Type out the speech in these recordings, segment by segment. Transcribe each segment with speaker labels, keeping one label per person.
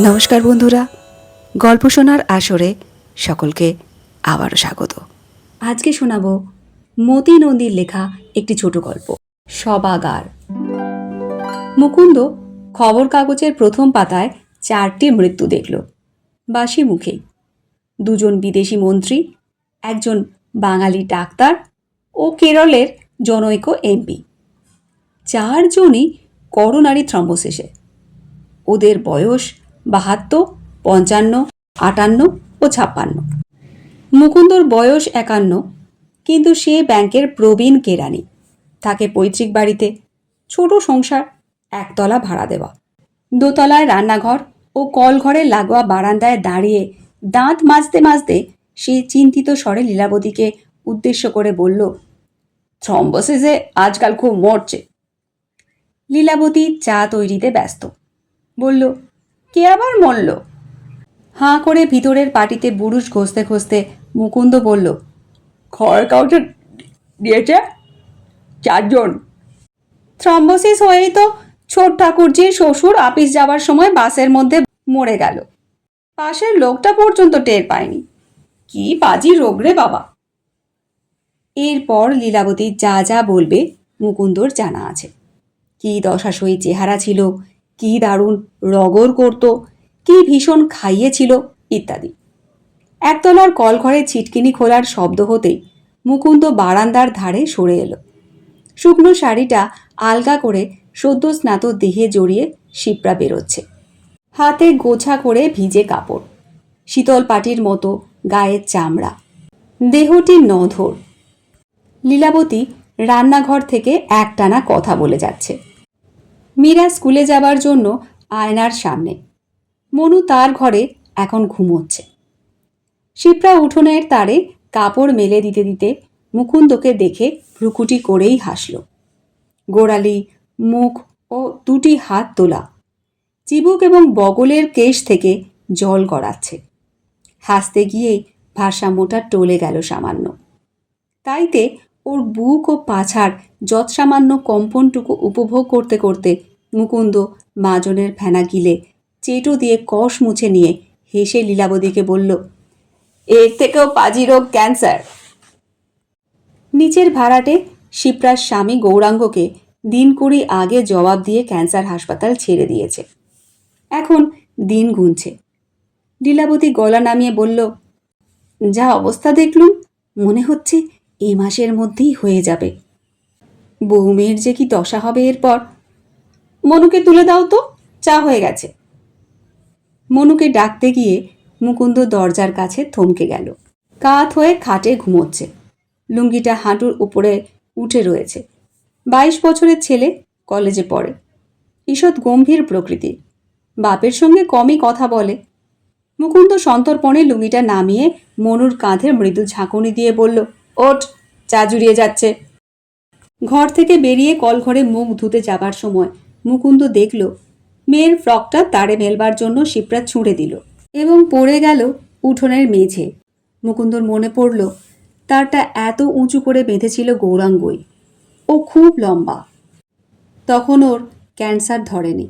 Speaker 1: নমস্কার বন্ধুরা, গল্প শোনার আসরে সকলকে আবারও স্বাগত। আজকে শোনাবো মতি নন্দীর লেখা একটি ছোট গল্প, সবাগার। মুকুন্দ খবর কাগজের প্রথম পাতায় 4টি মৃত্যু দেখল, বাসি মুখেই। 2জন বিদেশি মন্ত্রী, একজন বাঙালি ডাক্তার ও কেরলের জনৈক এমপি। 4 জনই করোনারি থ্রম্বোসিসে। ওদের বয়স 72, 55, 58 ও 56। মুকুন্দর বয়স 51, কিন্তু সে ব্যাংকের প্রবীণ কেরানি। থাকে পৈতৃক বাড়িতে, ছোট সংসার, 1 তলা ভাড়া দেওয়া। 2 তলায় রান্নাঘর ও কলঘরের লাগোয়া বারান্দায় দাঁড়িয়ে দাঁত মাজতে মাজতে সে চিন্তিত স্বরে লীলাবতীকে উদ্দেশ্য করে বলল, থ্রম্বোসিসে আজকাল খুব মরছে। লীলাবতী চা তৈরিতে ব্যস্ত। বলল, কে আবার মরল? হাঁ করে ভিতরের পাটিতে বুরুশ ঘষতে ঘষতে মুকুন্দ বলল, খবর কাগজে দিয়েছে 4 জন। থ্রম্বোসিস হয়েই তো ছোট ঠাকুরজির শ্বশুর আপিস যাবার সময় বাসের মধ্যে মরে গেল। পাশের লোকটা পর্যন্ত টের পায়নি। কি বাজি রোগ রে বাবা। এরপর লীলাবতী যা যা বলবে মুকুন্দর জানা আছে। কি দশাসই চেহারা ছিল, কি দারুণ রগর করত, কি ভীষণ খাইয়েছিল ইত্যাদি। 1 তলার কলঘরে ছিটকিনি খোলার শব্দ হতেই মুকুন্দ বারান্দার ধারে সরে এলো। শুকনো শাড়িটা আলগা করে সদ্য স্নাত দেহে জড়িয়ে শিপ্রা বেরোচ্ছে। হাতে গোছা করে ভিজে কাপড়, শীতল পাটির মতো গায়ের চামড়া, দেহটি নধর। লীলাবতী রান্নাঘর থেকে একটানা কথা বলে যাচ্ছে। মীরা স্কুলে যাবার জন্য আয়নার সামনে, মনু তার ঘরে এখন ঘুমোচ্ছে। শিপ্রা উঠোনের তারে কাপড় মেলে দিতে দিতে মুকুন্দকে দেখে ভ্রুকুটি করেই হাসল। গোড়ালি মুখ ও 2টি হাত তোলা, চিবুক এবং বগলের কেশ থেকে জল গড়াচ্ছে। হাসতে গিয়েই ভারসাম্যটা টলে গেল সামান্য। তাইতে ওর বুক ও পাছার যৎসামান্য কম্পনটুকু উপভোগ করতে করতে মুকুন্দ মাজনের ফেনা গিলে চেটো দিয়ে কষ মুছে নিয়ে হেসে লীলাবতীকে বলল, এর থেকেও পাজি রোগ ক্যান্সার। নিচের ভাড়াটে শিপ্রার স্বামী গৌরাঙ্গকে 1 দিন আগে জবাব দিয়ে ক্যান্সার হাসপাতাল ছেড়ে দিয়েছে। এখন দিন গুনছে। লীলাবতী গলা নামিয়ে বলল, যা অবস্থা দেখলুম, মনে হচ্ছে এ মাসের মধ্যেই হয়ে যাবে। বউ মেয়ের যে কি দশা হবে এরপর। মনুকে তুলে দাও তো, চা হয়ে গেছে। মনুকে ডাকতে গিয়ে মুকুন্দ দরজার কাছে থমকে গেল। কাত হয়ে খাটে ঘুমোচ্ছে, লুঙ্গিটা হাঁটুর উপরে উঠে রয়েছে। 22 বছরের ছেলে, কলেজে পড়ে। ঈষৎ গম্ভীর প্রকৃতির, বাপের সঙ্গে কমই কথা বলে। মুকুন্দ সন্তর্পণে লুঙ্গিটা নামিয়ে মনুর কাঁধে মৃদু ঝাঁকুনি দিয়ে বলল, ওঠ, চা জুড়িয়ে যাচ্ছে। ঘর থেকে বেরিয়ে কলঘরে মুখ ধুতে যাবার সময় মুকুন্দ দেখল মেয়ের ফ্রকটা তারে মেলবার জন্য শিপ্রা ছুঁড়ে দিল এবং পড়ে গেল উঠোনের মেঝে। মুকুন্দর মনে পড়ল তারটা এত উঁচু করে বেঁধেছিল গৌরাঙ্গই। ও খুব লম্বা। তখন ওর ক্যান্সার ধরেনি।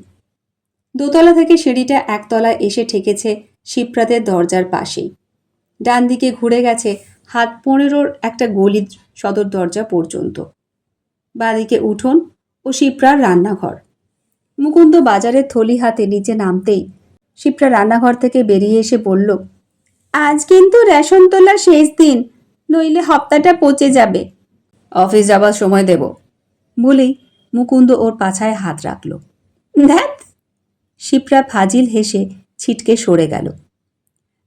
Speaker 1: 2 তলা থেকে সিঁড়িটা 1 তলায় এসে ঠেকেছে শিপ্রাদের দরজার পাশেই। ডান দিকে ঘুরে গেছে হাত 15-র একটা গলি সদর দরজা পর্যন্ত। বাঁদিকে উঠোন ও শিপ্রার রান্নাঘর। মুকুন্দ বাজারের থলি হাতে নিচে নামতেই শিপ্রা রান্নাঘর থেকে বেরিয়ে এসে বলল, আজ কিন্তু রেশন তোলার শেষ দিন, নইলে হপ্তাটা পচে যাবে। অফিস যাবার সময় দেব বলেই মুকুন্দ ওর পাছায় হাত রাখল। ধ্যাত। শিপ্রা ফাজিল হেসে ছিটকে সরে গেল।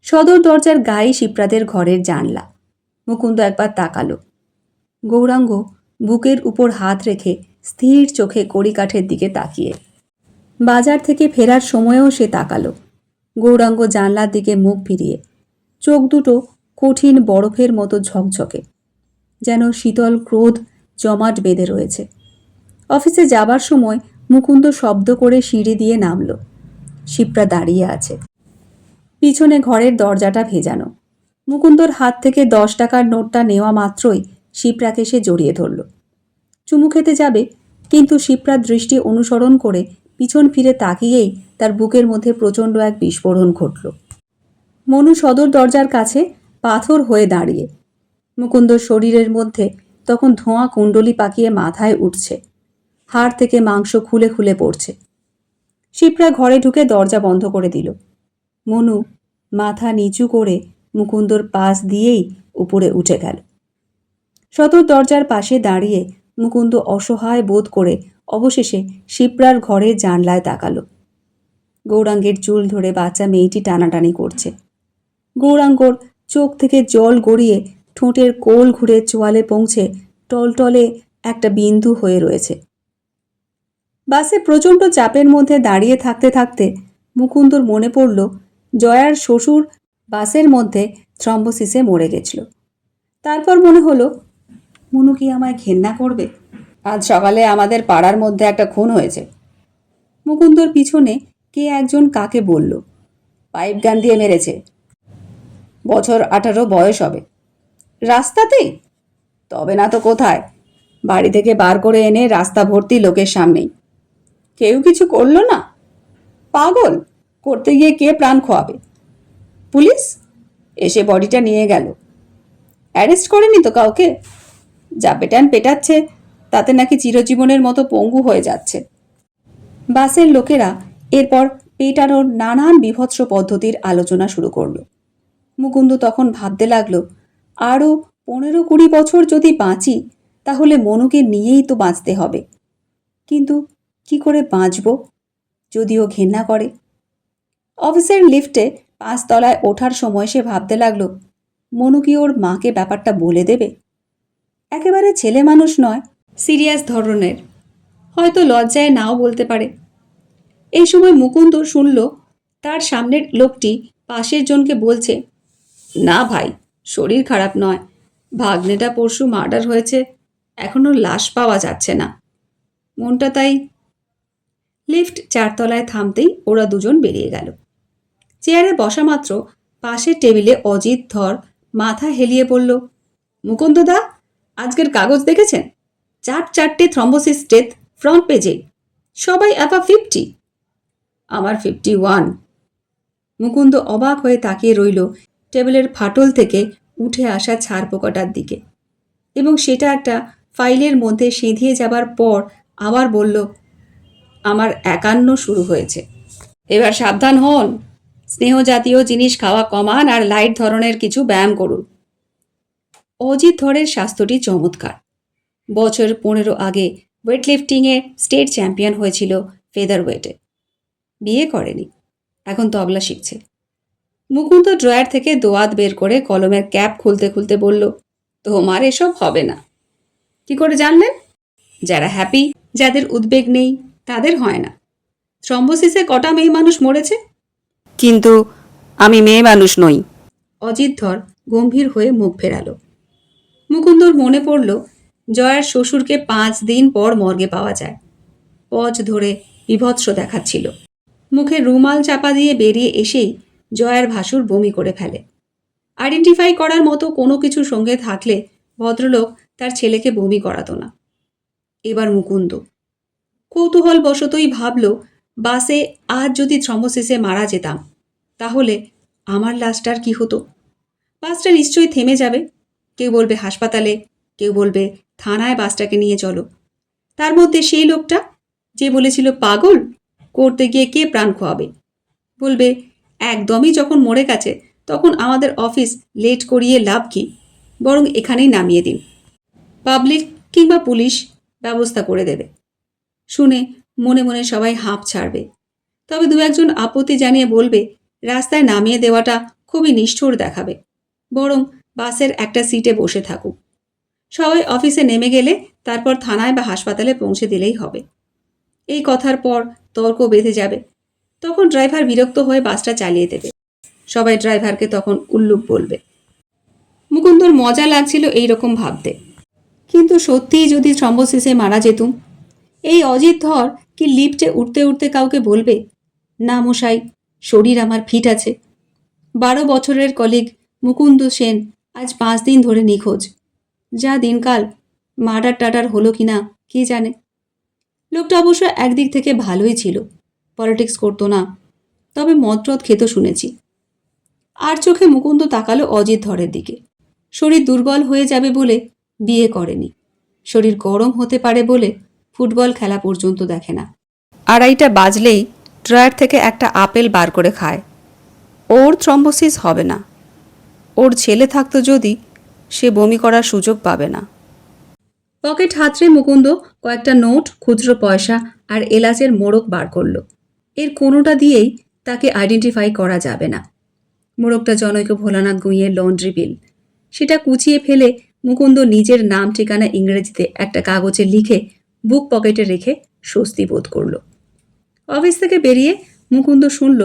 Speaker 1: সদর দরজার গায়ে শিপ্রাদের ঘরের জানলা। মুকুন্দ একবার তাকালো। গৌরাঙ্গ বুকের উপর হাত রেখে স্থির চোখে কড়িকাঠের দিকে তাকিয়ে। বাজার থেকে ফেরার সময়েও সে তাকালো। গৌরাঙ্গ জানলার দিকে মুখ ফিরিয়ে, চোখ দুটো কঠিন বরফের মতো ঝকঝকে, যেন শীতল ক্রোধ জমাট বেঁধে রয়েছে। অফিসে যাবার সময় মুকুন্দ শব্দ করে সিঁড়ি দিয়ে নামল। শিপ্রা দাঁড়িয়ে আছে। পিছনে ঘরের দরজাটা ভেজানো। মুকুন্দর হাত থেকে 10 টাকার নোটটা নেওয়া মাত্রই শিপ্রাকে সে জড়িয়ে ধরল। চুমু খেতে যাবে, কিন্তু শিপ্রার দৃষ্টি অনুসরণ করে পিছন ফিরে তাকিয়েই তার বুকের মধ্যে প্রচণ্ড এক বিস্ফোরণ ঘটল। মনু সদর দরজার কাছে পাথর হয়ে দাঁড়িয়ে। মুকুন্দর শরীরের মধ্যে তখন ধোঁয়া কুণ্ডলি পাকিয়ে মাথায় উঠছে, হাড় থেকে মাংস খুলে খুলে পড়ছে। শিপ্রা ঘরে ঢুকে দরজা বন্ধ করে দিল। মনু মাথা নিচু করে মুকুন্দর পাশ দিয়েই উপরে উঠে গেল। সদর দরজার পাশে দাঁড়িয়ে মুকুন্দ অসহায় বোধ করে অবশেষে শিপ্রার ঘরের জানলায় তাকালো। গৌরাঙ্গের চুল ধরে বাচ্চা মেয়েটি টানাটানি করছে। গৌরাঙ্গর চোখ থেকে জল গড়িয়ে ঠোঁটের কোল ঘুরে চোয়ালে পৌঁছে টলটলে একটা বিন্দু হয়ে রয়েছে। বাসে প্রচণ্ড চাপের মধ্যে দাঁড়িয়ে থাকতে থাকতে মুকুন্দর মনে পড়ল জয়ার শ্বশুর বাসের মধ্যে থ্রম্বোসিসে মরে গেছিল। তারপর মনে হলো, মনু কি আমায় ঘেন্না করবে? আজ সকালে আমাদের পাড়ার মধ্যে একটা খুন হয়েছে। মুকুন্দর পিছনে কে একজন কাকে বলল, পাইপ গান দিয়ে মেরেছে, বছর 18 বয়স হবে। রাস্তাতেই? তবে না তো কোথায়, বাড়ি থেকে বার করে এনে রাস্তা ভর্তি লোকের সামনেই। কেউ কিছু করলো না? পাগল, করতে গিয়ে কে প্রাণ খোয়াবে? পুলিশ এসে বডিটা নিয়ে গেল। অ্যারেস্ট করেনি তো কাউকে? যা পেটান পেটাচ্ছে তাতে নাকি চিরজীবনের মতো পঙ্গু হয়ে যাচ্ছে। বাসের লোকেরা এরপর পেটানোর নানান বিভৎস পদ্ধতির আলোচনা শুরু করলো। মুকুন্দ তখন ভাবতে লাগলো, আরও 15-20 বছর যদি বাঁচি তাহলে মনুকে নিয়েই তো বাঁচতে হবে। কিন্তু কি করে বাঁচব যদিও ঘেন্না করে? অফিসের লিফটে 5 তলায় ওঠার সময় সে ভাবতে লাগলো, মনু কি ওর মাকে ব্যাপারটা বলে দেবে? একেবারে ছেলে মানুষ নয়, সিরিয়াস ধরনের, হয়তো লজ্জায় নাও বলতে পারে। এই সময় মুকুন্দ শুনল তার সামনের লোকটি পাশের জনকে বলছে, না ভাই, শরীর খারাপ নয়, ভাগ্নেটা পরশু মার্ডার হয়েছে, এখনো লাশ পাওয়া যাচ্ছে না, মনটা তাই। লিফট 4 তলায় থামতেই ওরা দুজন বেরিয়ে গেল। চেয়ারে বসা মাত্র পাশের টেবিলে অজিত ধর মাথা হেলিয়ে বলল, মুকুন্দ দা, আজকের কাগজ দেখেছেন? 4 থ্রম্বোসিস ডেথ ফ্রন্ট পেজে, সবাই অ্যাবা 50। আমার 51। মুকুন্দ অবাক হয়ে তাকিয়ে রইল টেবিলের ফাটল থেকে উঠে আসা ছাড় পোকাটার দিকে, এবং সেটা একটা ফাইলের মধ্যে সিঁধিয়ে যাবার পর আবার বলল, আমার 51 শুরু হয়েছে। এবার সাবধান হন, স্নেহ জাতীয় জিনিস খাওয়া কমান আর লাইট ধরনের কিছু ব্যায়াম করুন। অজিত ধরের স্বাস্থ্যটি চমৎকার। বছর 15 আগে ওয়েটলিফটিংয়ে স্টেট চ্যাম্পিয়ন হয়েছিল ফেদার ওয়েটে। বিয়ে করেনি, এখন তবলা শিখছে। মুকুন্দ ড্রয়ার থেকে দোয়াত বের করে কলমের ক্যাপ খুলতে খুলতে বলল, তোমার এসব হবে না। কি করে জানলেন? যারা হ্যাপি, যাদের উদ্বেগ নেই, তাদের হয় না। থ্রম্বোসিসে কটা মেয়ে মানুষ মরেছে? কিন্তু আমি মেয়ে মানুষ নই। অজিত ধর গম্ভীর হয়ে মুখ ফেরালো। মুকুন্দর মনে পড়ল জয়ার শ্বশুরকে 5 দিন পর মর্গে পাওয়া যায়। পজ ধরে বিভৎস দেখাচ্ছিল। মুখে রুমাল চাপা দিয়ে বেরিয়ে এসেই জয়ার ভাসুর বমি করে ফেলে। আইডেন্টিফাই করার মতো কোনো কিছু সঙ্গে থাকলে ভদ্রলোক তার ছেলেকে বমি করাতো না। এবার মুকুন্দ কৌতূহল বশতই ভাবল, বাসে আজ যদি থ্রম্বোসিসে মারা যেতাম তাহলে আমার লাশটার কি হতো? বাসটা নিশ্চয়ই থেমে যাবে, কেউ বলবে হাসপাতালে, কেউ বলবে থানায় বাসটাকে নিয়ে চলো। তার মধ্যে সেই লোকটা যে বলেছিল পাগল, করতে গিয়ে কে প্রাণ খোয়াবে, বলবে একদমই যখন মরে গেছে তখন আমাদের অফিস লেট করিয়ে লাভ কি, বরং এখানেই নামিয়ে দিন, পাবলিক কিংবা পুলিশ ব্যবস্থা করে দেবে। শুনে মনে মনে সবাই হাঁপ ছাড়বে, তবে 2-1 আপত্তি জানিয়ে বলবে রাস্তায় নামিয়ে দেওয়াটা খুবই নিষ্ঠুর দেখাবে, বরং বাসের একটা সিটে বসে থাকুক। সবাই অফিসে নেমে গেলে তারপর থানায় বা হাসপাতালে পৌঁছে দিলেই হবে। এই কথার পর তর্ক বেঁধে যাবে, তখন ড্রাইভার বিরক্ত হয়ে বাসটা চালিয়ে দেবে। সবাই ড্রাইভারকে তখন উল্লুক বলবে। মুকুন্দর মজা লাগছিল এই রকম ভাবতে, কিন্তু সত্যিই যদি থ্রম্বোসিসে মারা যেতুম, এই অজিত ধর কি লিফটে উঠতে উঠতে কাউকে বলবে, না মশাই, শরীর আমার ফিট আছে। 12 বছরের কলিগ মুকুন্দ সেন আজ 5 দিন ধরে নিখোঁজ। যা দিনকাল, মার্ডার টাডার হলো কিনা কে জানে। লোকটা অবশ্য একদিক থেকে ভালোই ছিল, পলিটিক্স করতো না, তবে মদরদ খেত শুনেছি। আর চোখে মুকুন্দ তাকালো অজিত ধরের দিকে। শরীর দুর্বল হয়ে যাবে বলে বিয়ে করেনি, শরীর গরম হতে পারে বলে ফুটবল খেলা পর্যন্ত দেখে না। 2:30 বাজলেই ড্রয়ার থেকে একটা আপেল বার করে খায়। ওর থ্রম্বোসিস হবে না। ওর ছেলে থাকতো যদি, সে বমি করার সুযোগ পাবে না। পকেট হাতড়ে মুকুন্দ কয়েকটা নোট, খুচরো পয়সা আর এলাচের মোড়ক বার করল। এর কোনোটা দিয়েই তাকে আইডেন্টিফাই করা যাবে না। মোড়কটা জনৈক ভোলানাথ গুঁইয়ের লন্ড্রি বিল। সেটা কুচিয়ে ফেলে মুকুন্দ নিজের নাম ঠিকানা ইংরেজিতে একটা কাগজে লিখে বুক পকেটে রেখে স্বস্তি বোধ করল। অফিস থেকে বেরিয়ে মুকুন্দ শুনল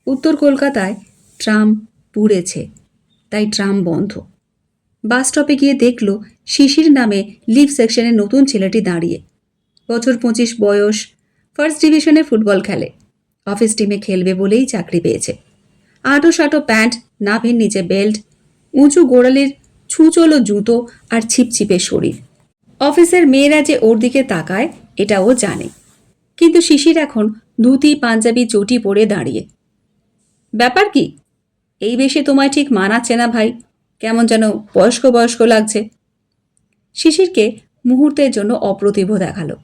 Speaker 1: উত্তর কলকাতায় ট্রাম পুড়েছে, তাই ট্রাম বন্ধ। বাস স্টপে গিয়ে দেখল শিশির নামে লিভ সেকশনে নতুন ছেলেটি দাঁড়িয়ে। বছর 25 বয়স, ফার্স্ট ডিভিশনে ফুটবল খেলে, অফিস টিমে খেলবে বলেই চাকরি পেয়েছে। আটো সাটো প্যান্ট, নাভির নিচে বেল্ট, উঁচু গোড়ালির ছুঁচলো জুতো আর ছিপছিপে শরীর। অফিসের মেয়েরা যে ওর দিকে তাকায় এটা ও জানে, কিন্তু শিশির এখন ধুতি পাঞ্জাবি চটি পরে দাঁড়িয়ে। ব্যাপার কি? এই বেশে তোমায় ঠিক মানাচ্ছে না ভাই, কেমন যেন বয়স্ক বয়স্ক লাগছে। শিশিরকে মুহূর্তের জন্য অপ্রতিভ দেখালো।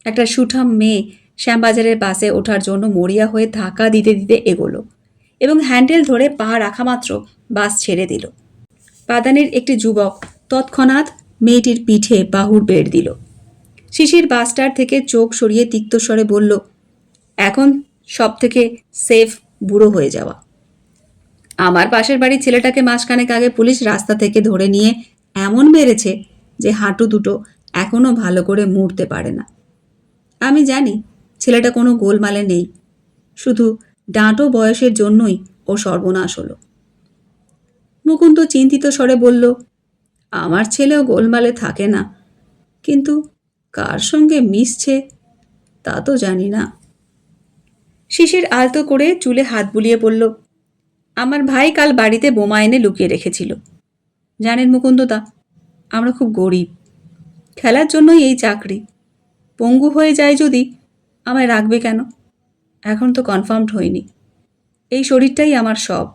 Speaker 1: একটা সুঠাম মেয়ে শ্যামবাজারের বাসে ওঠার জন্য মরিয়া হয়ে ধাক্কা দিতে দিতে এগোলো এবং হ্যান্ডেল ধরে পা রাখা মাত্র বাস ছেড়ে দিল। পাদানির একটি যুবক তৎক্ষণাৎ মেয়েটির পিঠে বাহুর বেড় দিল। শিশির বাসটার থেকে চোখ সরিয়ে তিক্ত স্বরে বলল, এখন সব থেকে সেফ বুড়ো হয়ে যাওয়া। আমার পাশের বাড়ির ছেলেটাকে মাসখানেক আগে পুলিশ রাস্তা থেকে ধরে নিয়ে এমন মেরেছে যে হাঁটু দুটো এখনো ভালো করে মুড়তে পারে না। আমি জানি ছেলেটা কোনো গোলমালে নেই, শুধু ডাঁটো বয়সের জন্যই ও সর্বনাশ হলো। মুকুন্দ চিন্তিত স্বরে বলল, আমার ছেলেও গোলমালে থাকে না, কিন্তু কার সঙ্গে মিশছে তা তো জানি না। শিশির আলতো করে চুলে হাত বুলিয়ে বলল, আমার ভাই কাল বাড়িতে বোমা এনে লুকিয়ে রেখেছিল। জানেন মুকুন্দদা, আমরা খুব গরিব, খেলার জন্যই এই চাকরি। পঙ্গু হয়ে যায় যদি আমায় রাখবে কেন? এখন তো কনফার্মড হয়নি। এই শরীরটাই আমার সব।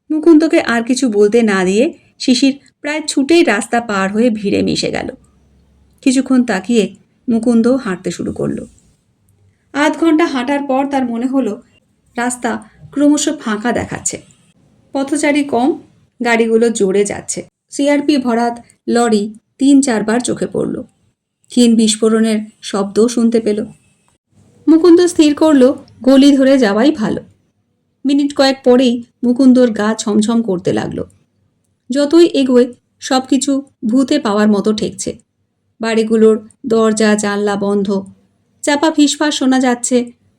Speaker 1: মুকুন্দকে আর কিছু বলতে না দিয়ে শিশির প্রায় ছুটেই রাস্তা পার হয়ে ভিড়ে মিশে গেল। কিছুক্ষণ তাকিয়ে মুকুন্দও হাঁটতে শুরু করলো। আধ ঘন্টা হাঁটার পর তার মনে হলো রাস্তা ক্রমশ ফাঁকা দেখাচ্ছে। পথচারী কম, গাড়িগুলো জোরে যাচ্ছে। সিআরপি ভরাত লরি 3-4 বার চোখে পড়ল। ক্ষীণ বিস্ফোরণের শব্দও শুনতে পেল। মুকুন্দ স্থির করল গলি ধরে যাওয়াই ভালো। মিনিট কয়েক পরেই মুকুন্দর গা ছমছম করতে লাগলো। যতই এগোয় সব কিছু ভূতে পাওয়ার মতো ঠেকছে। বাড়িগুলোর দরজা জানলা বন্ধ, চাপা ফিসফাস শোনা যাচ্ছে।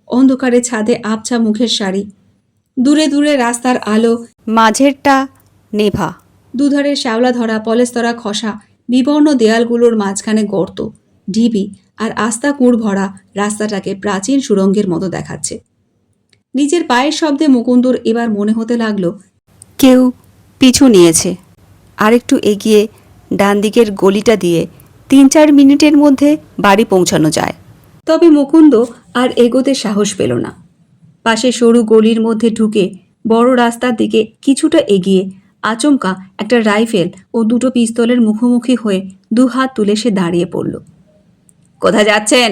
Speaker 1: অন্ধকারে ছাদে আবছা মুখের শাড়ি, দূরে দূরে রাস্তার আলো, মাঝেরটা নেভা। দুধারে শ্যাওলা ধরা পলেস্তরা খসা বিবর্ণ দেয়ালগুলোর মাঝখানে গর্ত, ঢিবি আর আস্তা কুঁড় ভরা রাস্তাটাকে প্রাচীন সুড়ঙ্গের মতো দেখাচ্ছে। নিজের পায়ের শব্দে মুকুন্দর এবার মনে হতে লাগলো কেউ পিছু নিয়েছে। আরেকটু এগিয়ে ডান দিকের গলিটা দিয়ে 3-4 মিনিটের মধ্যে বাড়ি পৌঁছানো যায়। তবে মুকুন্দ আর এগোতে সাহস পেল না। পাশে সরু গলির মধ্যে ঢুকে বড় রাস্তার দিকে কিছুটা এগিয়ে আচমকা একটা রাইফেল ও 2টো পিস্তলের মুখোমুখি হয়ে 2 হাত তুলে সে দাঁড়িয়ে পড়ল। কোথায় যাচ্ছেন?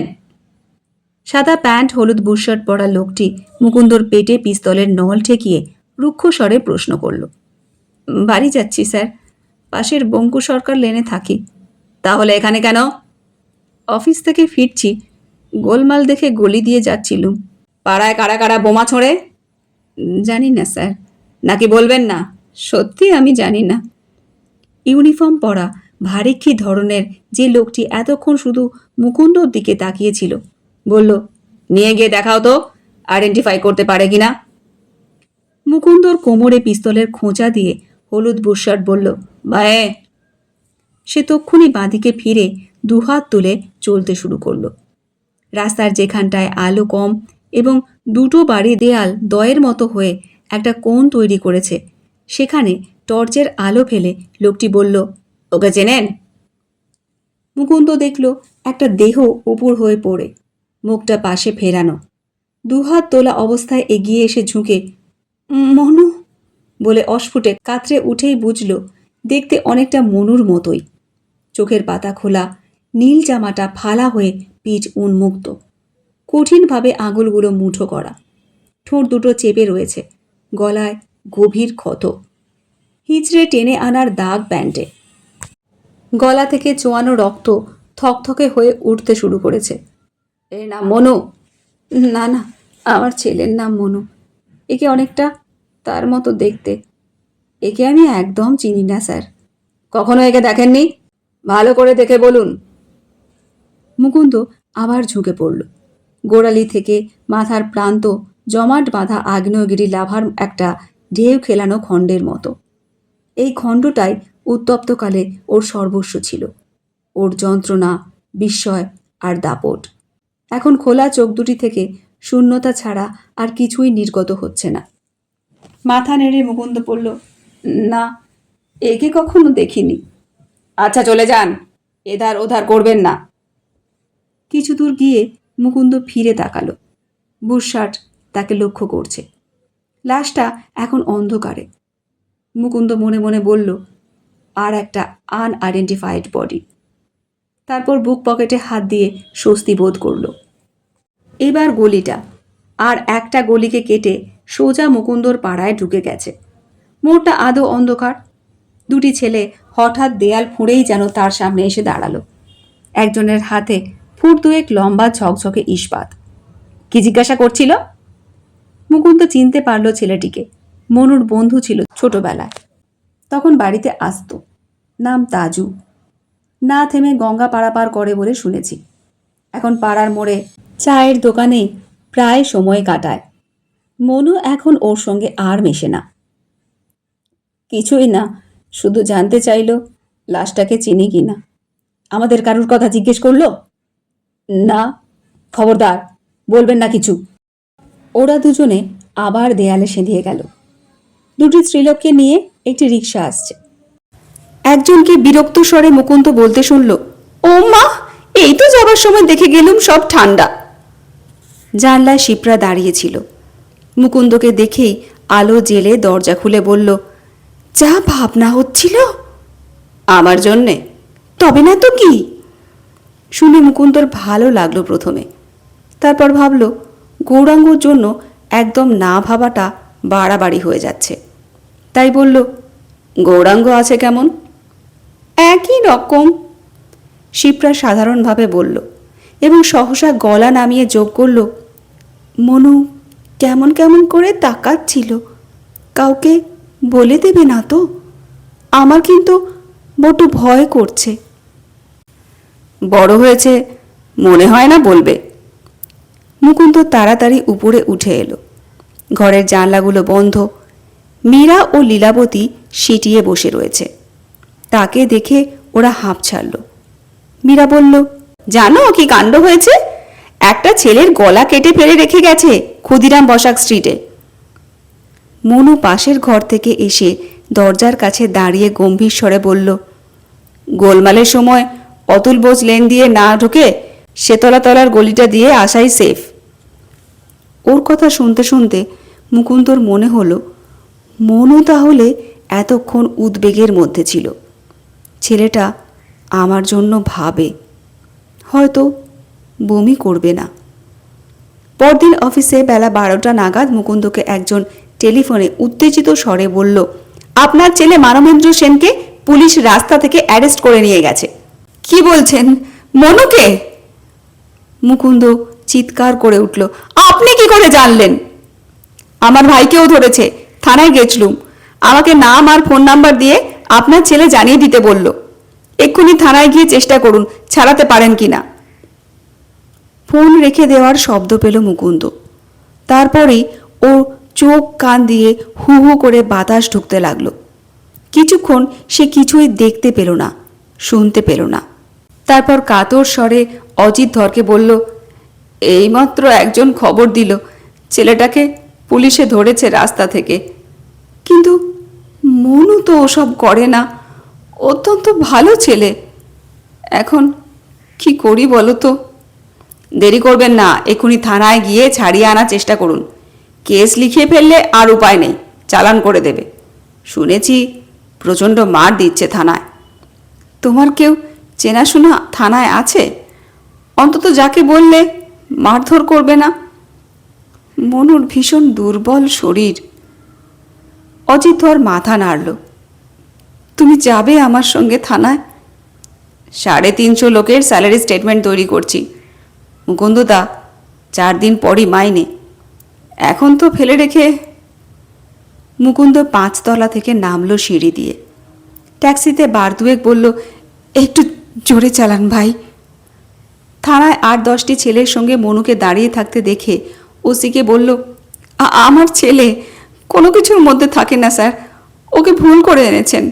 Speaker 1: সাদা প্যান্ট হলুদ বুশশার্ট পরা লোকটি মুকুন্দর পেটে পিস্তলের নল ঠেকিয়ে রুক্ষ স্বরে প্রশ্ন করল। বাড়ি যাচ্ছি স্যার, পাশের বঙ্কু সরকার লেনে থাকি। তাহলে এখানে কেন? অফিস থেকে ফিরছি, গোলমাল দেখে গলি দিয়ে যাচ্ছিলুম। পাড়ায় কারা কারা বোমা ছোঁড়ে? জানি না স্যার। নাকি বলবেন না? সত্যি আমি জানি না। ইউনিফর্ম পরা ভারিক্ষী ধরনের যে লোকটি এতক্ষণ শুধু মুকুন্দর দিকে তাকিয়েছিল বলল, নিয়ে গিয়ে দেখাও তো, আইডেন্টিফাই করতে পারে কিনা। মুকুন্দর কোমরে পিস্তলের খোঁচা দিয়ে হলুদ বুশশার্ট বলল, বায়ে। সে তক্ষুনি বাঁদিকে ফিরে 2 হাত তুলে চলতে শুরু করলো। রাস্তার যেখানটায় আলো কম এবং 2টো বাড়ি দেয়াল দয়ের মতো হয়ে একটা কোণ তৈরি করেছে, সেখানে টর্চের আলো ফেলে লোকটি বলল, ওকে চেনেন? মুকুন্দ দেখল একটা দেহ উপুড় হয়ে পড়ে, মুখটা পাশে ফেরানো, দুহাত তোলা অবস্থায় এগিয়ে এসে ঝুঁকে মনু বলে অস্ফুটে কাতরে উঠেই বুঝল দেখতে অনেকটা মনুর মতোই। চোখের পাতা খোলা, নীল জামাটা ফালা হয়ে পিঠ উন্মুক্ত, কঠিনভাবে আঙুলগুলো মুঠো করা, ঠোঁট দুটো চেপে রয়েছে, গলায় গভীর ক্ষত, হিচড়ে টেনে আনার দাগ প্যান্টে। গলা থেকে চোয়ানো রক্ত থকথকে হয়ে উঠতে শুরু করেছে। এর নাম মনু? না না, আমার ছেলের নাম মনু। একে অনেকটা তার মতো দেখতে। একে আমি একদম চিনি না স্যার। কখনো একে দেখেননি? ভালো করে দেখে বলুন। মুকুন্দ আবার ঝুঁকে পড়ল। গোড়ালি থেকে মাথার প্রান্ত জমাট বাঁধা আগ্নেয়গিরি লাভার একটা ঢেউ খেলানো খণ্ডের মতো। এই খণ্ডটাই উত্তপ্তকালে ওর সর্বস্ব ছিল, ওর যন্ত্রণা, বিস্ময় আর দাপট। এখন খোলা চোখ দুটি থেকে শূন্যতা ছাড়া আর কিছুই নির্গত হচ্ছে না। মাথা নেড়ে মুকুন্দ পড়ল, না, একে কখনো দেখিনি। আচ্ছা চলে যান, এধার ওধার করবেন না। কিছু দূর গিয়ে মুকুন্দ ফিরে তাকালো। বুশশার্ট তাকে লক্ষ্য করছে। লাশটা এখন অন্ধকারে। মুকুন্দ মনে মনে বলল, আর একটা আনআইডেন্টিফাইড বডি। তারপর বুক পকেটে হাত দিয়ে স্বস্তি বোধ করল। এবার গলিটা, আর একটা গলিকে কেটে সোজা মুকুন্দর পাড়ায় ঢুকে গেছে। মোড়টা আদৌ অন্ধকার। দুটি ছেলে হঠাৎ দেয়াল ফুঁড়েই যেন তার সামনে এসে দাঁড়ালো। একজনের হাতে ফুট দুয়েক লম্বা ঝকঝকে ইস্পাত। কি জিজ্ঞাসা করছিল? মুকুন্দ চিনতে পারল ছেলেটিকে। মনুর বন্ধু ছিল ছোটবেলায়, তখন বাড়িতে আসত। নাম তাজু। না থেমে গঙ্গা পারাপার করে বলে শুনেছি। এখন পাড়ার মোড়ে চায়ের দোকানে প্রায় সময় কাটায়। মনু এখন ওর সঙ্গে আর মেশে না। কিছুই না, শুধু জানতে চাইল লাশটাকে চিনি কিনা। আমাদের কারুর কথা জিজ্ঞেস করলো? না। খবরদার, বলবেন না কিছু। ওরা দুজনে আবার দেয়ালে সেঁধিয়ে গেল। দুটি স্ত্রীলোককে নিয়ে একটি রিকশা আসছে। একজনকে বিরক্ত স্বরে মুকুন্দ বলতে শুনল, ও মা, এই তো যাবার সময় দেখে গেলুম সব ঠান্ডা। জানলায় শিপ্রা দাঁড়িয়েছিল। মুকুন্দকে দেখেই আলো জেলে দরজা খুলে বলল, যা ভাবনা হচ্ছিল আমার জন্যে, তবে না তো কি। শুনে মুকুন্দর ভালো লাগলো প্রথমে, তারপর ভাবল গৌরাঙ্গর জন্য একদম না ভাবাটা বাড়াবাড়ি হয়ে যাচ্ছে। তাই বলল, গৌরাঙ্গ আছে কেমন? একই রকম, শিপ্রা সাধারণভাবে বলল এবং সহসা গলা নামিয়ে যোগ করল, মনু কেমন কেমন করে তাকাচ্ছিল। কাউকে বলে দেবে না তো? আমার কিন্তু বড্ড ভয় করছে। বড় হয়েছে, মনে হয় না বলবে। মুকুন্দ তাড়াতাড়ি উপরে উঠে এলো। ঘরের জানলাগুলো বন্ধ। মীরা ও লীলাবতী সিটিয়ে বসে রয়েছে। তাকে দেখে ওরা হাঁপ ছাড়ল। মীরা বলল, জানো কি কাণ্ড হয়েছে? একটা ছেলের গলা কেটে ফেলে রেখে গেছে ক্ষুদিরাম বসাক স্ট্রিটে। মনু পাশের ঘর থেকে এসে দরজার কাছে দাঁড়িয়ে গম্ভীর স্বরে বলল, গোলমালের সময় অতুল বোস লেন দিয়ে না ঢুকে সেতলা তলার গলিটা দিয়ে আসাই সেফ। ওর কথা শুনতে শুনতে মুকুন্দর মনে হলো মনু তাহলে এতক্ষণ উদ্বেগের মধ্যে ছিল। ছেলেটা আমার জন্য ভাবে, হয়তো বমি করবে না। পরদিন অফিসে বেলা 12টা নাগাদ মুকুন্দকে একজন টেলিফোনে উত্তেজিত স্বরে বলল, আপনার ছেলে মানবেন্দ্র সেনকে পুলিশ রাস্তা থেকে অ্যারেস্ট করে নিয়ে গেছে। কি বলছেন? মনুকে? মুকুন্দ চিৎকার করে উঠল, আপনি কি করে জানলেন? আমার ভাইকেও ধরেছে, থানায় গেছলুম। আমাকে নাম আর ফোন নাম্বার দিয়ে আপনার ছেলে জানিয়ে দিতে বলল। এক্ষুনি থানায় গিয়ে চেষ্টা করুন ছাড়াতে পারেন কিনা। ফোন রেখে দেওয়ার শব্দ পেল মুকুন্দ। তারপরেই ও চোখ কান দিয়ে হু হু করে বাতাস ঢুকতে লাগলো। কিছুক্ষণ সে কিছুই দেখতে পেল না, শুনতে পেল না। তারপর কাতর স্বরে অজিত ধরকে বলল, এইমাত্র একজন খবর দিল ছেলেটাকে পুলিশে ধরেছে রাস্তা থেকে। কিন্তু মনু তো ওসব করে না, অত্যন্ত ভালো ছেলে। এখন কি করি বলো তো? দেরি করবেন না, এক্ষুনি থানায় গিয়ে ছাড়িয়ে আনার চেষ্টা করুন। কেস লিখিয়ে ফেললে আর উপায় নেই, চালান করে দেবে। শুনেছি প্রচণ্ড মার দিচ্ছে থানায়। তোমার কেউ চেনাশোনা থানায় আছে? অন্তত যাকে বললে মারধর করবে না। মনুর ভীষণ দুর্বল শরীর। অজিত ধর মাথা নাড়ল। তুমি যাবে আমার সঙ্গে থানায়? 350 লোকের স্যালারি স্টেটমেন্ট তৈরি করছি মুকুন্দদা, 4 দিন পরই মাইনে। এখন তো ফেলে রেখে। মুকুন্দ 5 তলা থেকে নামলো সিঁড়ি দিয়ে। ট্যাক্সিতে বার দুয়েক বলল, একটু জোরে চালান ভাই। থানায় 8-10টি ছেলের সঙ্গে মনুকে দাঁড়িয়ে থাকতে দেখে ওসিকে বলল, আমার ছেলে কোনো কিছুর মধ্যে থাকে না স্যার, ওকে ভুল করে এনেছেন।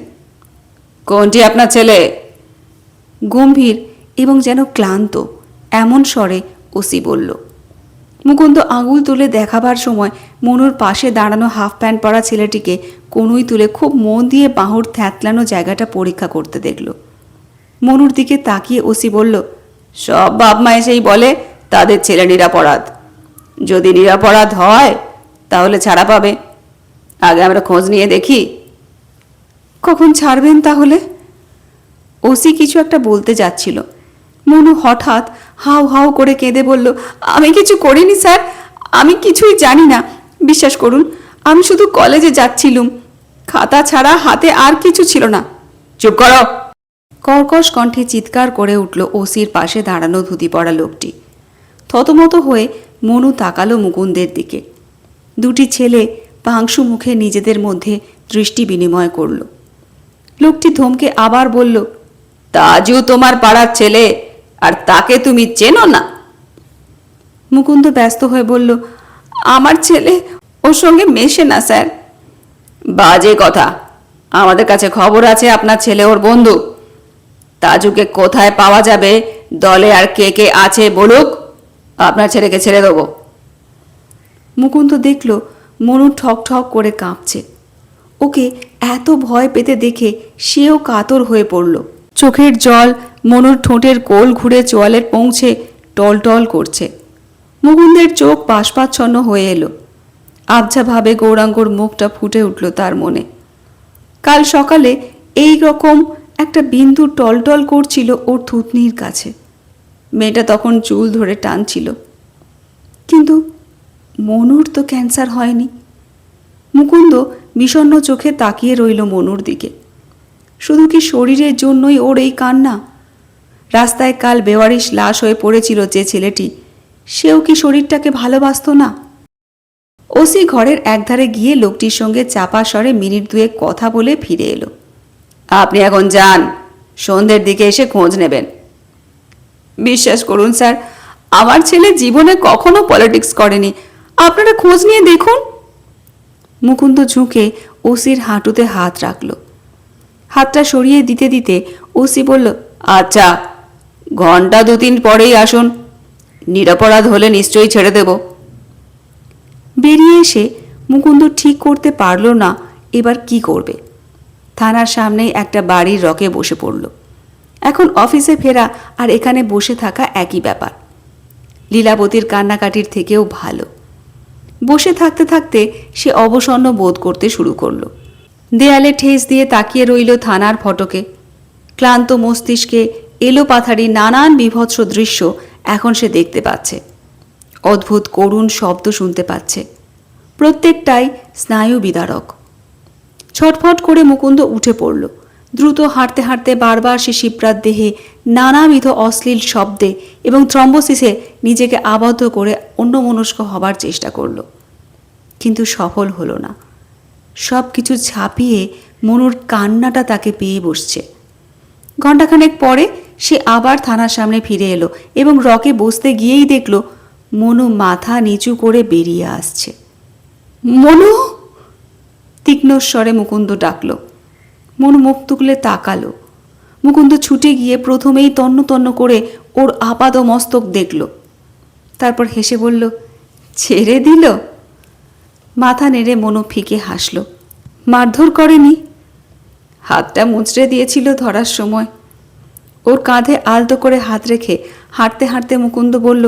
Speaker 1: কোনটি আপনার ছেলে? গম্ভীর এবং যেন ক্লান্ত এমন স্বরে ওসি বলল। মুকুন্দ আঙুল তুলে দেখাবার সময় মনুর পাশে দাঁড়ানো হাফ প্যান্ট পরা ছেলেটিকে কনুই তুলে খুব মন দিয়ে বাহুর থ্যাতলানো জায়গাটা পরীক্ষা করতে দেখল। মনুর দিকে তাকিয়ে ওসি বলল, সব বাপ মা এসেই বলে তাদের ছেলে নিরাপরাধ। যদি নিরাপরাধ হয় তাহলে ছাড়া পাবে। আগে আমরা খোঁজ নিয়ে দেখি। কখন ছাড়বেন তাহলে? ওসি কিছু একটা বলতে যাচ্ছিল। মনু হঠাৎ হাউ হাউ করে কেঁদে বলল, আমি কিছু করিনি স্যার, আমি কিছুই জানি না, বিশ্বাস করুন। আমি শুধু কলেজে যাচ্ছিলুম, খাতা ছাড়া হাতে আর কিছু ছিল না। চুপ করো! কর্কশ কণ্ঠে চিৎকার করে উঠল ওসির পাশে দাঁড়ানো ধুতি পরা লোকটি। থতমত হয়ে মনু তাকালো মুকুন্দের দিকে। দুটি ছেলে পাংশু মুখে নিজেদের মধ্যে দৃষ্টি বিনিময় করল। লোকটি ধমকে আবার বলল, তাজু তোমার পাড়ার ছেলে, আর তাকে তুমি চেনো না? মুকুন্দ ব্যস্ত হয়ে বলল, আমার ছেলে ওর সঙ্গে মেশে না স্যার। বাজে কথা! আমাদের কাছে খবর আছে আপনার ছেলে ওর বন্ধু। তাজুকে কোথায় পাওয়া যাবে, দলে আর কে কে আছে বলুক, আপনার ছেলেকে ছেড়ে দেবো। মুকুন্দ দেখল মনু ঠক ঠক করে কাঁপছে। ওকে এত ভয় পেতে দেখে সেও কাতর হয়ে পড়ল। চোখের জল মনুর ঠোঁটের কোল ঘুরে চোয়ালে পৌঁছে টলটল করছে। মুকুন্দের চোখ বাষ্পাচ্ছন্ন হয়ে এলো। আবঝাভাবে গৌরাঙ্গর মুখটা ফুটে উঠল তার মনে। কাল সকালে এই রকম একটা বিন্দু টলটল করছিল ওর থুতনির কাছে। মেয়েটা তখন চুল ধরে টানছিল। কিন্তু মনুর তো ক্যান্সার হয়নি। মুকুন্দ বিষণ্ণ চোখে তাকিয়ে রইল মনুর দিকে। শুধু কি শরীরের জন্যই ওর এই কান্না? রাস্তায় কাল বেওয়ারিশ লাশ হয়ে পড়েছিল যে ছেলেটি, সেও কি শরীরটাকে ভালোবাসত না? ওসি ঘরের একধারে গিয়ে লোকটির সঙ্গে চাপা স্বরে মিনিট দুয়েক কথা বলে ফিরে এলো। আপনি এখন যান, সন্ধ্যের দিকে এসে খোঁজ নেবেন। বিশ্বাস করুন স্যার, আমার ছেলে জীবনে কখনো পলিটিক্স করেনি, আপনারা খোঁজ নিয়ে দেখুন। মুকুন্দ ঝুঁকে ওসির হাঁটুতে হাত রাখল। হাতটা সরিয়ে দিতে দিতে ওসি বলল, আচ্ছা, ঘন্টা 2-3 পরেই আসুন। নিরপরাধ হলে নিশ্চয়ই ছেড়ে দেব। বেরিয়ে এসে মুকুন্দ ঠিক করতে পারল না এবার কি করবে। থানার সামনেই একটা বাড়ির রকে বসে পড়ল। এখন অফিসে ফেরা আর এখানে বসে থাকা একই ব্যাপার। লীলাবতীর কান্নাকাটির থেকেও ভালো। বসে থাকতে থাকতে সে অবসন্ন বোধ করতে শুরু করলো। দেয়ালে ঠেস দিয়ে তাকিয়ে রইল থানার ফটকে। ক্লান্ত মস্তিষ্কে এলোপাথারি নানান বিভৎস দৃশ্য এখন সে দেখতে পাচ্ছে। অদ্ভুত করুণ শব্দ শুনতে পাচ্ছে, প্রত্যেকটাই স্নায়ু বিদারক। ছটফট করে মুকুন্দ উঠে পড়ল। দ্রুত হাঁটতে হাঁটতে বারবার সে শিপ্রার দেহে নানাবিধ অশ্লীল শব্দে এবং থ্রম্বোসিসে নিজেকে আবদ্ধ করে অন্যমনস্ক হবার চেষ্টা করল, কিন্তু সফল হলো না। সব কিছু ছাপিয়ে মনুর কান্নাটা তাকে পেয়ে বসছে। ঘণ্টাখানেক পরে সে আবার থানার সামনে ফিরে এলো এবং রকে বসতে গিয়েই দেখল মনু মাথা নিচু করে বেরিয়ে আসছে। মনু! তীক্ষ্ণ স্বরে মুকুন্দ ডাকল। মনু মুখ তুলে তাকালো। মুকুন্দ ছুটে গিয়ে প্রথমেই তন্ন তন্ন করে ওর আপাদ মস্তক দেখল। তারপর হেসে বলল, ছেড়ে দিল? মাথা নেড়ে মনু ফিকে হাসল। মারধর করেনি? হাতটা মুচড়ে দিয়েছিল ধরার সময়। ওর কাঁধে আলতো করে হাত রেখে হাঁটতে হাঁটতে মুকুন্দ বলল,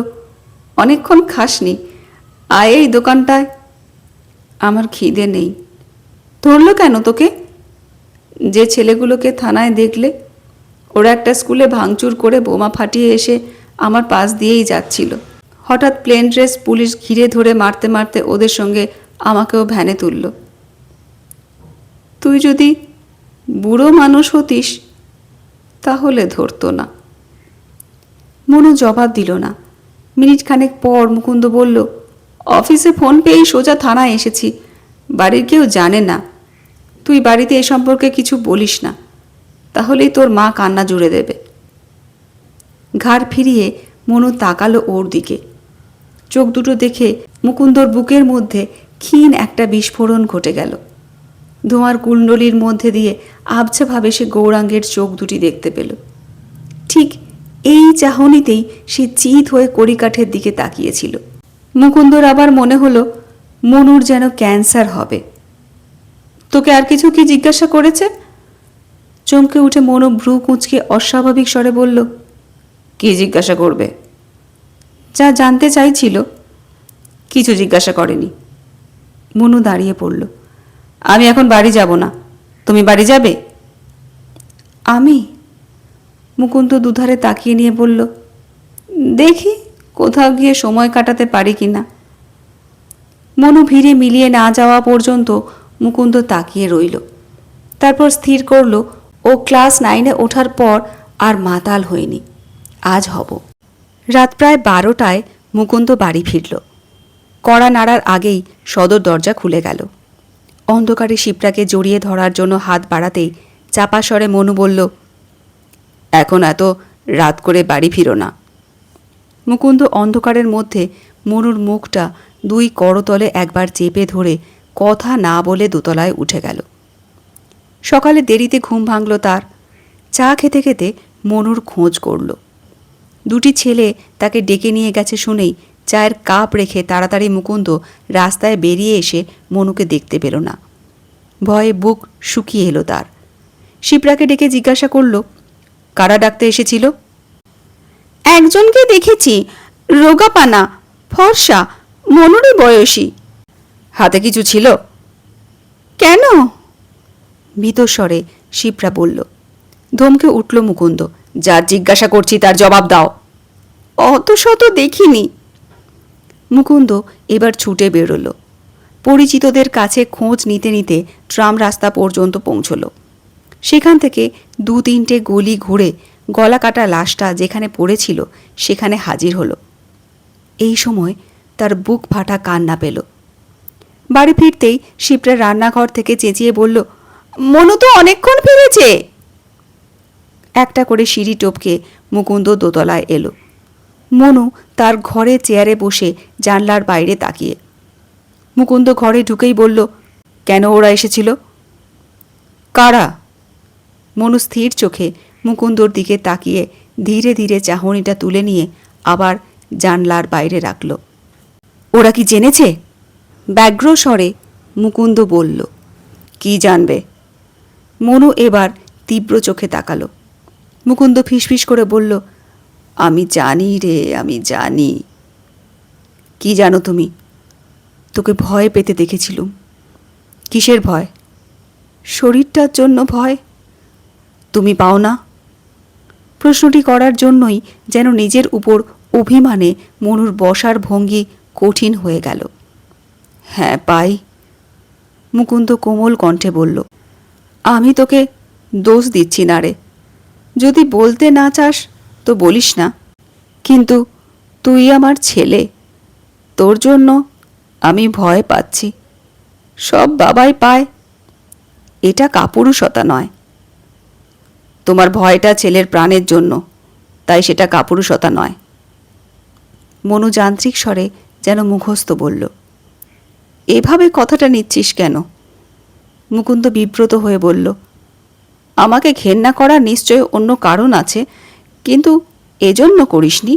Speaker 1: অনেকক্ষণ খাসনি, আয় এই দোকানটায়। আমার খিদে নেই। ধরল কেন তোকে? যে ছেলেগুলোকে থানায় দেখলে, ওরা একটা স্কুলে ভাঙচুর করে বোমা ফাটিয়ে এসে আমার পাশ দিয়েই যাচ্ছিল। হঠাৎ প্লেন ড্রেস পুলিশ ঘিরে ধরে মারতে মারতে ওদের সঙ্গে আমাকেও ভ্যানে তুলল। তুই যদি বুড়ো মানুষ হতিস তাহলে ধরতো না। মনু জবাব দিল না। মিনিট খানেক পর মুকুন্দ বলল, অফিসে ফোন পেয়েই সোজা থানায় এসেছি। বাড়ির কেউ জানে না। তুই বাড়িতে এ সম্পর্কে কিছু বলিস না, তাহলেই তোর মা কান্না জুড়ে দেবে। ঘাড় ফিরিয়ে মনু তাকালো ওর দিকে। চোখ দুটো দেখে মুকুন্দর বুকের মধ্যে ক্ষীণ একটা বিস্ফোরণ ঘটে গেল। ধোঁয়ার কুণ্ডলীর মধ্যে দিয়ে আবছাভাবে সে গৌরাঙ্গের চোখ দুটি দেখতে পেল। ঠিক এই চাহনিতেই সে চিত হয়ে কড়িকাঠের দিকে তাকিয়েছিল। মুকুন্দর আবার মনে হলো মনুর যেন ক্যান্সার হবে। তোকে আর কিছু কি জিজ্ঞাসা করেছে? চমকে উঠে মনু ভ্রু কুঁচকে অস্বাভাবিক স্বরে বলল, কি জিজ্ঞাসা করবে? যা জানতে চাইছিল। কিছু জিজ্ঞাসা করেনি। মনু দাঁড়িয়ে পড়ল। আমি এখন বাড়ি যাব না, তুমি বাড়ি যাবে? আমি? মুকুন্দ দুধারে তাকিয়ে নিয়ে বলল, দেখি কোথাও গিয়ে সময় কাটাতে পারি কি না। মনু ভিড়ে মিলিয়ে না যাওয়া পর্যন্ত মুকুন্দ তাকিয়ে রইল। তারপর স্থির করল ও ক্লাস 9-এ ওঠার পর আর মাতাল হয়নি, আজ হব। রাত প্রায় 12টায় মুকুন্দ বাড়ি ফিরল। কড়া নাড়ার আগেই সদর দরজা খুলে গেল। অন্ধকারে শিপ্রাকে জড়িয়ে ধরার জন্য হাত বাড়াতেই চাপা স্বরে মনু বলল, এখন এত রাত করে বাড়ি ফিরো না। মুকুন্দ অন্ধকারের মধ্যে মনুর মুখটা 2 করতলে একবার চেপে ধরে কথা না বলে দোতলায় উঠে গেল। সকালে দেরিতে ঘুম ভাঙল তার। চা খেতে খেতে মনুর খোঁজ করল। 2টি ছেলে তাকে ডেকে নিয়ে গেছে শুনেই চায়ের কাপ রেখে তাড়াতাড়ি মুকুন্দ রাস্তায় বেরিয়ে এসে মনুকে দেখতে পেল না। ভয়ে বুক শুকিয়ে এলো তার। শিপ্রাকে ডেকে জিজ্ঞাসা করল, কারা ডাকতে এসেছিল? একজনকে দেখেছি, রোগাপানা, ফর্সা, মনুরই বয়সী। হাতে কিছু ছিল? কেন? ভীতস্বরে শিপ্রা বলল। ধমকে উঠল মুকুন্দ, যার জিজ্ঞাসা করছি তার জবাব দাও। অত শত দেখিনি। মুকুন্দ এবার ছুটে বেরোল। পরিচিতদের কাছে খোঁজ নিতে নিতে ট্রাম রাস্তা পর্যন্ত পৌঁছল। সেখান থেকে 2-3টে গলি ঘুরে গলা কাটা লাশটা যেখানে পড়েছিল সেখানে হাজির হলো। এই সময় তার বুক ফাটা কান্না পেল। বাড়ি ফিরতেই শিপ্রা রান্নাঘর থেকে চেঁচিয়ে বলল, মনু তো অনেকক্ষণ ফিরেছে। একটা করে সিঁড়ি টপকে মুকুন্দ দোতলায় এলো। মনু তার ঘরে চেয়ারে বসে জানলার বাইরে তাকিয়ে। মুকুন্দ ঘরে ঢুকেই বলল, কেন ওরা এসেছিল? কারা? মনু স্থির চোখে মুকুন্দর দিকে তাকিয়ে ধীরে ধীরে চাহনিটা তুলে নিয়ে আবার জানলার বাইরে রাখল। ওরা কি জেনেছে? ব্যগ্র স্বরে মুকুন্দ বলল। কি জানবে? মনু এবার তীব্র চোখে তাকালো। মুকুন্দ ফিসফিস করে বলল, আমি জানি রে, আমি জানি। কি জানো তুমি? তোকে ভয় পেতে দেখেছিলুম। কিসের ভয়? শরীরটার জন্য ভয়। তুমি পাও না? প্রশ্নটি করার জন্যই যেন নিজের উপর অভিমানে মনুর বসার ভঙ্গি কঠিন হয়ে গেল। হ্যাঁ পাই। মুকুন্দ কোমল কণ্ঠে বলল, আমি তোকে দোষ দিচ্ছি না রে। যদি বলতে না চাস তো বলিস না, কিন্তু তুই আমার ছেলে, তোর জন্য আমি ভয় পাচ্ছি। সব বাবাই পায়, এটা কাপুরুষতা নয়। তোমার ভয়টা ছেলের প্রাণের জন্য, তাই সেটা কাপুরুষতা নয়। মনু যান্ত্রিক স্বরে যেন মুখস্থ বলল। এভাবে কথাটা নিচ্ছিস কেন? মুকুন্দ বিব্রত হয়ে বলল, আমাকে ঘেন্না করার নিশ্চয় অন্য কারণ আছে, কিন্তু এজন্য করিসনি।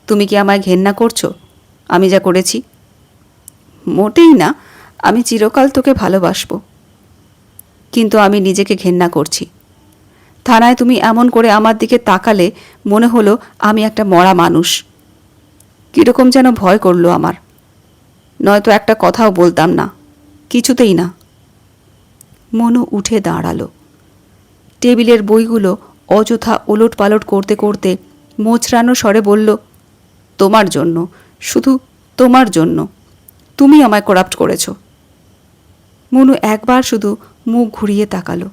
Speaker 1: তুমি কি আমায় ঘেন্না করছো আমি যা করেছি? মোটেই না, আমি চিরকাল তোকে ভালোবাসব। কিন্তু আমি নিজেকে ঘেন্না করছি। থানায় তুমি এমন করে আমার দিকে তাকালে মনে হলো আমি একটা মরা মানুষ। কীরকম যেন ভয় করলো আমার, নয়তো একটা কথাও বলতাম না, কিছুতেই না। মনু উঠে দাঁড়ালো। টেবিলের বইগুলো অযথা ওলট পালট করতে করতে মোচড়ানো স্বরে বলল, তোমার জন্য, শুধু তোমার জন্য, তুমি আমায় করাপ্ট করেছ। মনু একবার শুধু মুখ ঘুরিয়ে তাকালো।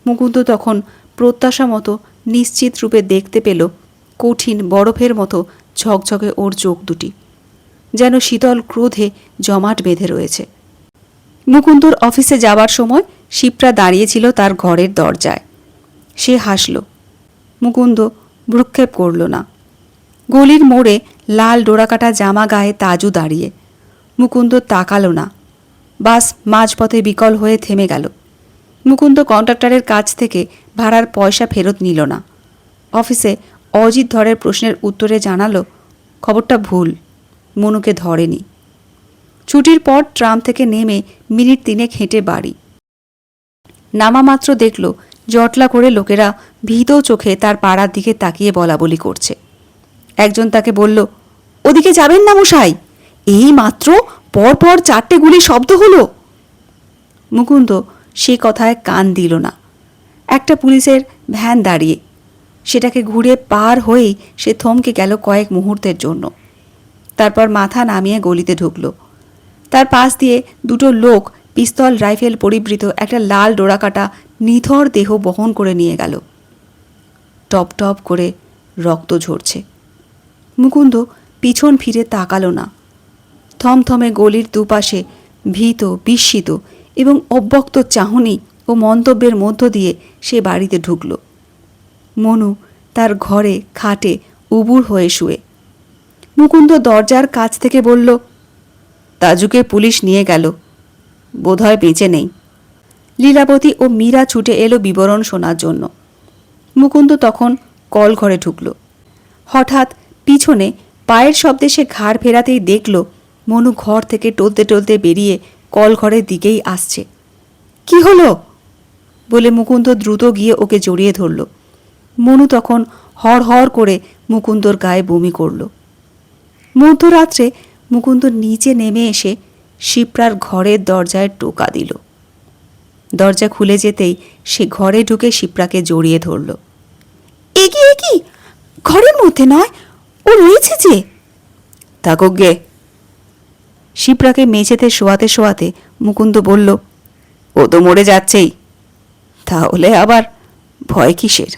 Speaker 1: মুকুন্দ তখন প্রত্যাশা মতো নিশ্চিত রূপে দেখতে পেল কঠিন বরফের মতো ঝকঝকে ওর চোখ দুটি, যেন শীতল ক্রোধে জমাট বেঁধে রয়েছে। মুকুন্দর অফিসে যাবার সময় শিপ্রা দাঁড়িয়েছিল তার ঘরের দরজায়। সে হাসল। মুকুন্দ ভ্রুক্ষেপ করল না। গলির মোড়ে লাল ডোরাকাটা জামা গায়ে তাজু দাঁড়িয়ে। মুকুন্দ তাকালো না। বাস মাঝপথে বিকল হয়ে থেমে গেল। মুকুন্দ কন্ট্রাক্টরের কাছ থেকে ভাড়ার পয়সা ফেরত নিল না। অফিসে অজিত ধরের প্রশ্নের উত্তরে জানালো, খবরটা ভুল, মনুকে ধরেনি। ছুটির পর ট্রাম থেকে নেমে মিনিট 3 হেঁটে বাড়ি। নামামাত্র দেখল জটলা করে লোকেরা ভীত চোখে তার পাড়ার দিকে তাকিয়ে বলাবলি করছে। একজন তাকে বলল, ওদিকে যাবেন না মশাই, এই মাত্র পরপর 4টে গুলির শব্দ হলো। মুকুন্দ সে কথায় কান দিল না। একটা পুলিশের ভ্যান দাঁড়িয়ে, সেটাকে ঘুরে পার হয়েই সে থমকে গেল কয়েক মুহূর্তের জন্য। তারপর মাথা নামিয়ে গলিতে ঢুকল। তার পাশ দিয়ে 2টো লোক পিস্তল রাইফেল পরিবৃত একটা লাল ডোরাকাটা নিথর দেহ বহন করে নিয়ে গেল। টপ টপ করে রক্ত ঝরছে। মুকুন্দ পিছন ফিরে তাকালো না। থমথমে গলির দুপাশে ভীত, বিস্মিত এবং অব্যক্ত চাহনি ও মন্তব্যের মধ্য দিয়ে সে বাড়িতে ঢুকল। মনু তার ঘরে খাটে উবুড় হয়ে শুয়ে। মুকুন্দ দরজার কাছ থেকে বলল, তাজুকে পুলিশ নিয়ে গেল, বোধহয় বেঁচে নেই। লীলাবতী ও মীরা ছুটে এলো বিবরণ শোনার জন্য। মুকুন্দ তখন কল ঘরে ঢুকল। হঠাৎ পিছনে পায়ের শব্দে সে ঘাড় ফেরাতেই দেখল মনু ঘর থেকে টলতে টলতে বেরিয়ে কল ঘরের দিকেই আসছে। কি হলো বলে মুকুন্দ দ্রুত গিয়ে ওকে জড়িয়ে ধরল। মনু তখন হড় হড় করে মুকুন্দর গায়ে বমি করল। মধ্যরাত্রে মুকুন্দ নিচে নেমে এসে শিপ্রার ঘরের দরজায় টোকা দিল। দরজা খুলে যেতেই সে ঘরে ঢুকে শিপ্রাকে জড়িয়ে ধরল। এগিয়ে কি, ঘরের মধ্যে নয়, ও রয়েছে যে। থাকুক গে। শিপ্রাকে মেঝেতে শোয়াতে শোয়াতে মুকুন্দ বলল, ও তো মরে যাচ্ছেই, তাহলে আবার ভয় কিসের?